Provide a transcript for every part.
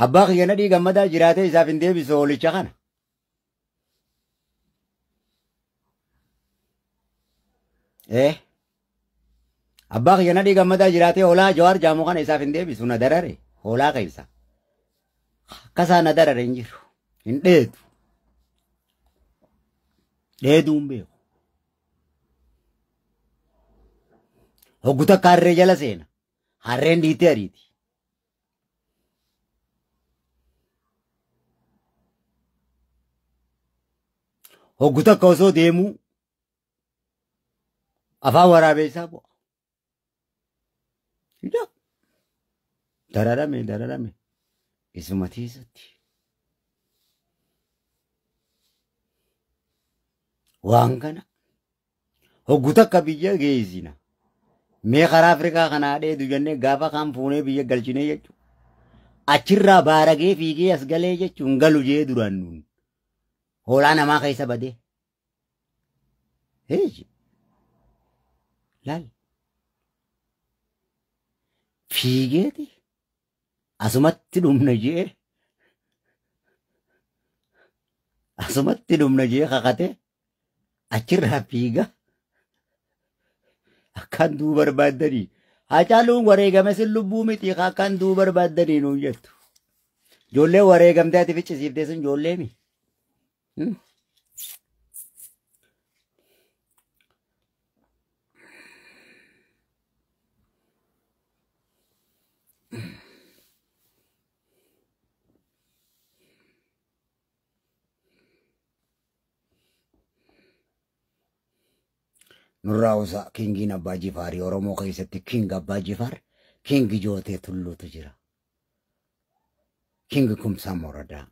abbaa kiyyana dhiigammadaa jiraatee isaaf hin deebisu oolicha kana. Abbaa kiyyana dhiigammadaa jiraatee hoolaa Jawaar Jaamoo kana isaaf hin deebisu na darare hoolaa keessa. Akkasaa na darare hin jiru hin dheedu. Dheeduun beeku. Hoggu takka harree jala seena. Harreen dhiitee ariiti. Hoggu takka osoo deemuu afaan waraabessaa bu'a. Dararame. Isuma tiisatti. Waan kana hoggu takka biyya geessina. Mee karaa Afrikaa kanaa dheedu jennee gaafa kaan fuunee biyya galchine jechuudha. Achirraa baaragee fiigee as galee jechuun galu jee duraan nuun. Hoolaa namaa keessa badee. Heeji. Laal. Fiigeeti. Asumatti dhumna jee. Asumatti dhumna jee kakate. Achirraa fiiga. Akkan duu barbaaddanii. Hacaaluun wareegame sin lubbuu miti akkan duu barbaaddanii nuun jettu. Ijoollee wareegamtee ati ficcisiiftee sun ijoollee mi? Nurraa usaa kingiin abbaa Jifaarii Oromoo keessatti king abbaa Jifaar kingi jootee tulluutu jira. Kingi Kumsaa Moradaa.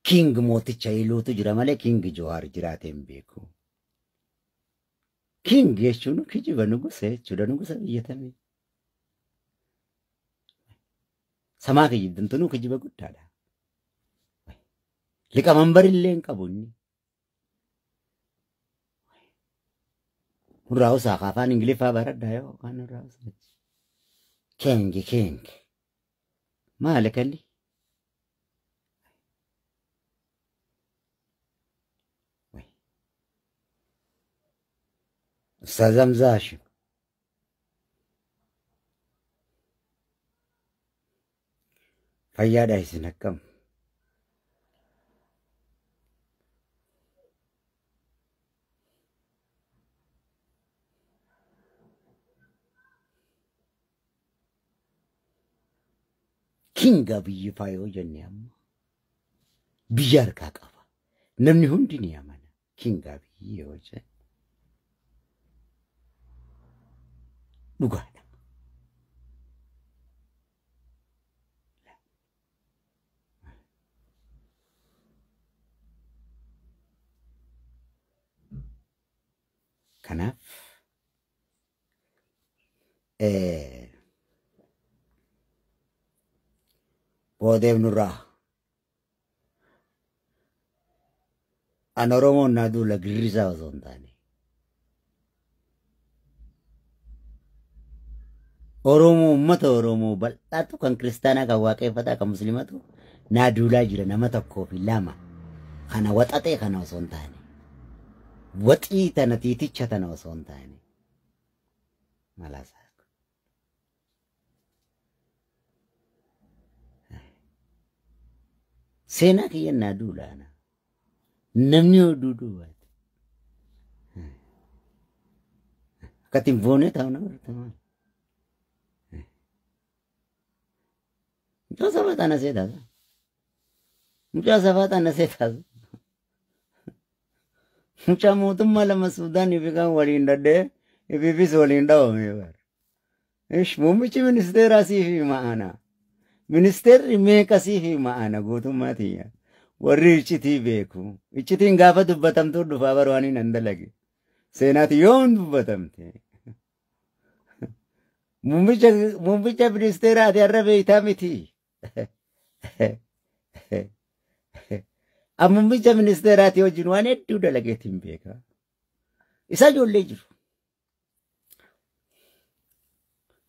King mooticha iluutu jira malee kingi Jawaar jiraatee hin beeku. King jechuun kijiba nugusa jechuudha nugusa biyyatamee. Samaa kijibdamtu kijiba guddaadha. Lika mambarillee hin qabu inni. Nurraa usaa afaan Ingiliffaa baradhaa yoo kan nurraa usaa. King. Maali kalli? Ustazamzaashi. Fayyaadhaa isin akkam. Kinga biyyi faayoo jennee amma biyya harkaa qaba. Namni hundi ni amana. Kinga biyyi yoo jennu dhugaadha. Kanaaf Bodeef nurraa. An Oromoon naa duula girrisaa osoo hin taane. Oromoo uummata Oromoo bal'aatu kan kiristaanaa kan waaqeffataa kan musliimatu naa duulaa jira nama tokkoo fi lama. Kana waxaxee kana osoo hin taane. Waxii tana tiiticha tana osoo hin taane. Malaasaa. Seenaa kiyyan naa duulaana. Namni oduu duubaati. Akkatiin foonee taa'u nama baratamaa. Mucaa safataan asee taasa. Mucaa safataan asee taasa. Mucaa mootummaa lama Suudaanii fi kan waliin daddee ififis waliin dhawamee bara. Muummichi ministeeraa sii fi ma'aanaa. Ministeerri meeqasii fi ma'aana guutummaatiya. Warri iccitii beeku. Iccitiin gaafa dubbatamtuu dhufaa barwaanii nan dalage. Seenaati yoon dubbatamte. Muummicha ministeeraati har'a beeytaa miti. Muummicha ministeeraati wajjin waan hedduu dalageetiin beeka. Isa ijoollee jiru.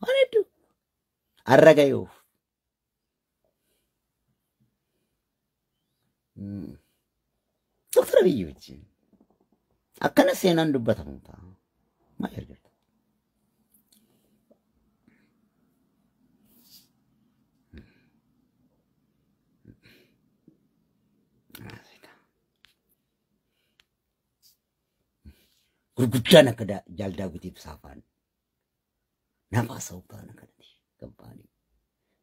Waan hedduu Arragayo. Doktor Abiyuchi. Akkana seenaan dubbatamu ta'a. Maal erga? Gurguddaan akka jaaldaa bitiif saafaan. Nama saukaan akkanatti gabbanii.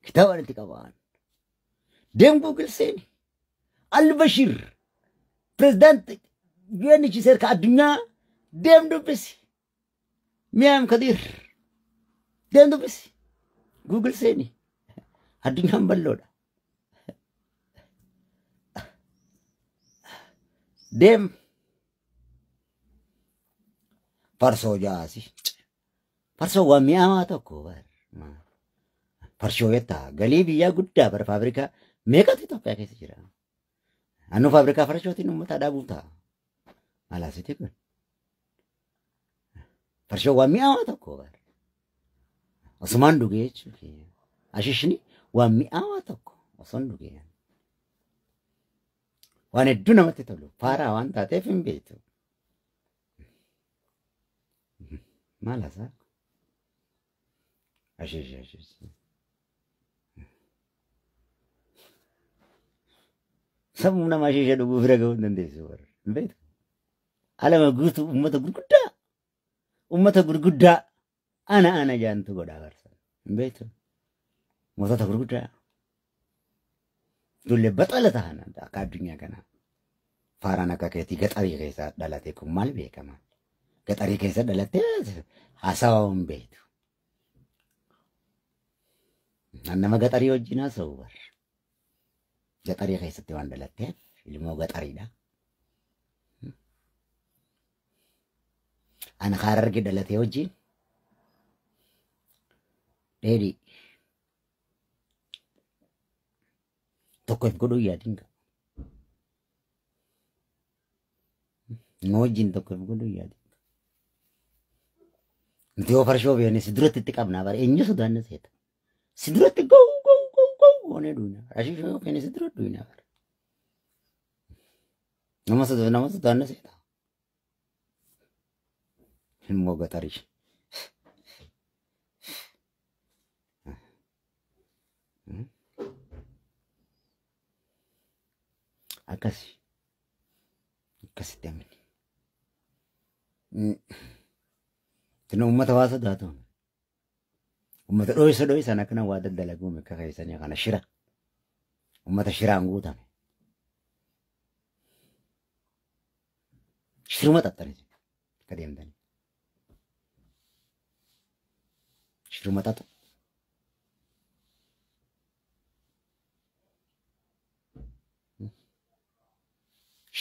Kitaaba walitti qabaan. Deem Google seeni. Al-Bashir. President UNHCR ka addunyaa deem dubbisi. Mi'aam Kadir. Deem dubbisi. Google seeni. Addunyaan balloodha. Deem. Farsoo jaasi. Farsoo waan mi'aamaa tokko bar. Farsoo yetta galii biyyaa guddaa bara faabrikaa meeqatu Itoophiyaa keessa jira. Annu faabrikaa farshootiin uummata dhaabuu ta'a. Alaasiti kun. Farsoo waan mi'aamaa tokko bar. Osumaan dhugee jechuudha. Ashishni waan mi'aamaa tokko osoon dhugee. Waan hedduu namatti tolu. Faaraa waan taateef hin beektu. Malasa. Ashish. Sabu nama ashish dhugu fira ga'uu dandeessu warra. Beeku. Alama guutuu uummata gurguddaa ana jaantu godhaa barsa. Beeku. Mootota gurguddaa. Dullee baxala ta'an akka addunyaa kana. Faaraan akka keetii gaxarii keessaa dhalate kun maal beekama? Gaxarii keessa dhalatee haasawaan beektu. Nama gaxarii wajjin haasa'u bar. Gaxarii keessatti waan dhalatteef ilmoo gaxariidha. Ana Hararge dhalatee wajjin dheedhii tokkoof godhuu yaadin qaba. Wajjin tokkoof godhuu yaadin. Ntiyo farshoo beekne si duratti itti qabnaa bara eenyu sodaanna seeta. Si duratti goo goonee duuna. Ashishoo beekne si duratti duuna bara. Nama sodaanna seeta. Ilmoo gaxarii. Akkasitti amini. Tino ummata waa sodaatu. Ummata dho'isa akkana waa daddalaguume akka keessanii kana shira. Ummata shiraan guutame. Shiruma xaxxani akka deemtani. Shiruma xaxxu.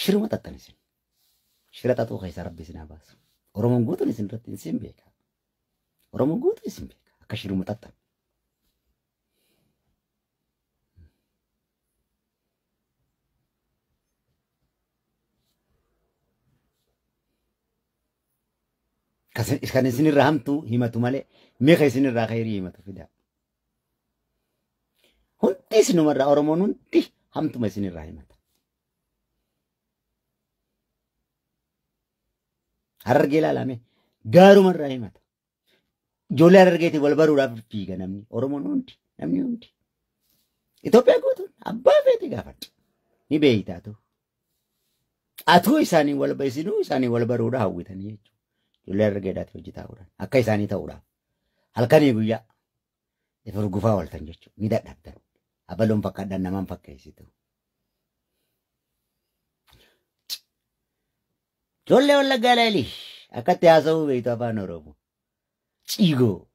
Shiruma xaxxani sin. Shira xaxuu keessa rabbi isin haa baasu. Oromoon guutuun isin irratti isin beeka. Oromoon guutuun isin beeka. Akka shiruma xaxxan. Kan isin irraa hamtuu himatu malee meeqa isin irraa khayrii himatu fida. Hundi isinumarraa Oromoon hundi hamtuma isin irraa himata. Harargee ilaalame gaarumarraa himata. Ijoollee Harargeetiin wal baruudhaaf fiiga namni Oromoon hundi namni hundi. Itoophiyaa guutuun abbaa feete gaafadha. Ni beeytaatu. Atuu isaanii wal isinuu isaanii wal baruudhaaf hawwitanii jechuudha. Ijoollee Harargeedhaatti hojii taa'uudhaan akka isaanii ta'uudhaaf halkanii guyyaa ifa gufaa waltan jechuudha. Ni dadhabdan. Abaloon fakkaadhaan namaan fakkeessitu. Ijoollee Wallaggaa Leelii akkatti haasa'uu beektu afaan Oromoo. Ciigoo.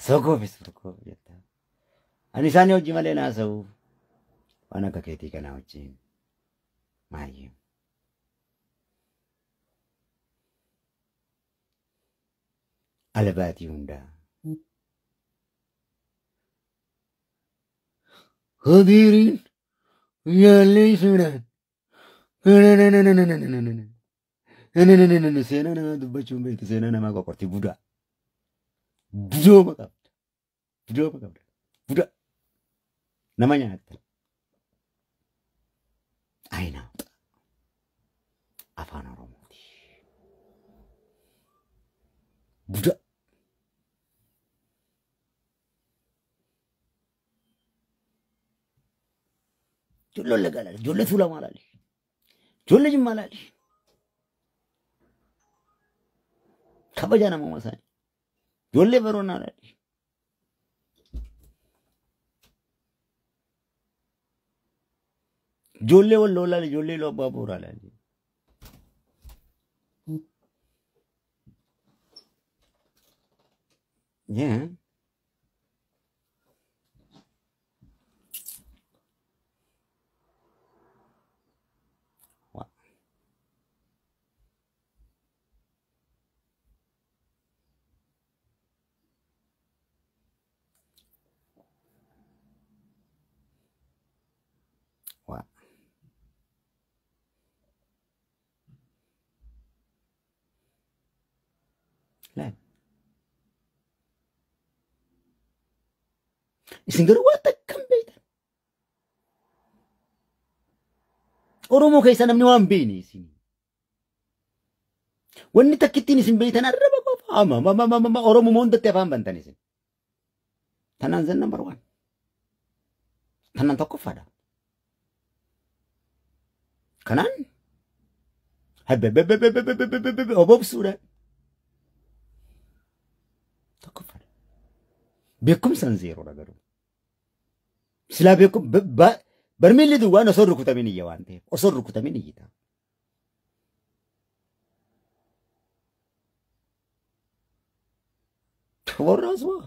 Sokoofis tokkoof jetta. Ani isaanii hojii malee haasa'uu waan akka keetii kanaa wajjin maayyee. Albaatii hundaa. Hodiiriin yaallee suudhaan. Seenaa nama dubbachuun beektu seenaa namaa qoqqortii budaa. Budooma qabda. Budaa qabda. Budaa. Nama nyaatta. Ayinaa. Afaan Oromooti. Budaa. Ijoollee gaalaali. Ijoollee Tuulamaa laali. Ijoollee Jimmaa laali. Kabaja namummaa isaanii. Ijoollee Baroonaa laali. Ijoollee Walloo laali. Ijoollee Iluu Abbaa Booraa laali. Yeah. Wow. Laal. Isin garuu waan akkam beektan. Oromoo keessa namni waan beekne isin. Wanni takkittiin isin beektan arraba qofa. Oromoo hundatti afaan bantan isin. Tanaan zan number one. Tanaan tokkoffaadha. Kanaan obobsuudhaan tokkoffaadha. Beekumsaan zeeroodha garuu. Silaa beekum barmiilli duwwaan osoo rukutamin iyya waan ta'eef osoo rukutamin iyyita. Warraas waa.